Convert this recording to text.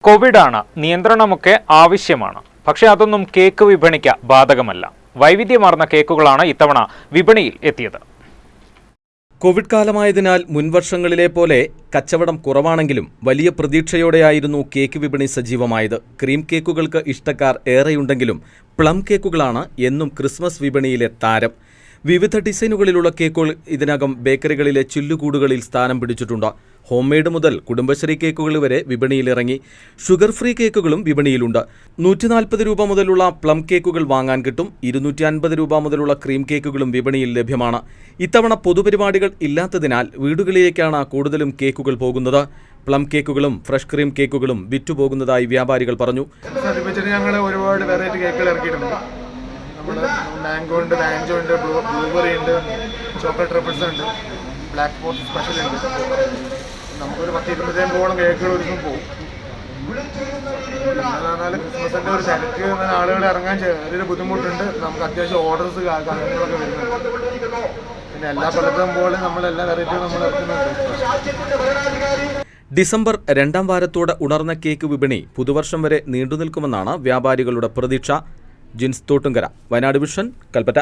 കോവിഡാണ്, നിയന്ത്രണമൊക്കെ ആവശ്യമാണ്. പക്ഷേ അതൊന്നും കേക്ക് വിപണിക്ക് ബാധകമല്ല. വൈവിധ്യമാർന്ന കേക്കുകളാണ് ഇത്തവണ വിപണിയിൽ എത്തിയത്. കോവിഡ് കാലമായതിനാൽ മുൻവർഷങ്ങളിലെ പോലെ കച്ചവടം കുറവാണെങ്കിലും വലിയ പ്രതീക്ഷയോടെയായിരുന്നു കേക്ക് വിപണി സജീവമായത്. ക്രീം കേക്കുകൾക്ക് ഇഷ്ടക്കാർ ഏറെയുണ്ടെങ്കിലും പ്ലം കേക്കുകളാണ് എന്നും ക്രിസ്മസ് വിപണിയിലെ താരം. വിവിധ ഡിസൈനുകളിലുള്ള കേക്കുകൾ ഇതിനകം ബേക്കറികളിലെ ചില്ലുകൂടുകളിൽ സ്ഥാനം പിടിച്ചിട്ടുണ്ട്. ഹോം മെയ്ഡ് മുതൽ കുടുംബശ്രീ കേക്കുകൾ വരെ വിപണിയിലിറങ്ങി. Sugar free കേക്കുകളും വിപണിയിലുണ്ട്. 140 രൂപ മുതലുള്ള പ്ലം കേക്കുകൾ വാങ്ങാൻ കിട്ടും. 250 രൂപ മുതലുള്ള ക്രീം കേക്കുകളും വിപണിയിൽ ലഭ്യമാണ്. ഇത്തവണ പൊതുപരിപാടികൾ ഇല്ലാത്തതിനാൽ വീടുകളിലേക്കാണ് കൂടുതലും കേക്കുകൾ പോകുന്നത്. പ്ലം കേക്കുകളും ഫ്രഷ് ക്രീം കേക്കുകളും വിറ്റുപോകുന്നതായി വ്യാപാരികൾ പറഞ്ഞു. ഞങ്ങൾ ഒരുപാട് വെറൈറ്റി കേക്കുകൾ ഇറക്കിയിട്ടുണ്ട്. നമ്മൾ മാംഗോ ഉണ്ട്, വാഞ്ചോ ഉണ്ട്, ബ്ലൂബെറി ഉണ്ട്, ചോക്ലേറ്റ് ട്രഫിൾസ് ഉണ്ട്, ബ്ലാക്ക് ഫോറസ്റ്റ് സ്പെഷ്യൽ ഉണ്ട്. നമുക്കൊരു 10-20 കേക്കുകൾ ഒരു ദിവസം പോകും. പറഞ്ഞാൽ ക്രിസ്മസിൻ്റെ ഒരു തിരക്ക് അങ്ങനെ ആളുകൾ ഇറങ്ങാൻ ചെറിയൊരു ബുദ്ധിമുട്ടുണ്ട്. നമുക്ക് അത്യാവശ്യം ഓർഡേഴ്സ് കാര്യങ്ങളൊക്കെ വരുന്നുണ്ട്. പിന്നെ എല്ലാ കൊല്ലത്തും പോലെ നമ്മളെല്ലാ വെറൈറ്റിയും നമ്മൾ ഇറക്കുന്നുണ്ട്. ഡിസംബർ 2ാം വാരത്തോടെ ഉണർന്ന കേക്ക് വിപണി പുതുവർഷം വരെ നീണ്ടുനിൽക്കുമെന്നാണ് വ്യാപാരികളുടെ പ്രതീക്ഷ. ജിൻസ് തോട്ടുങ്കര, വയനാട് വിഷൻ, കൽപ്പറ്റ.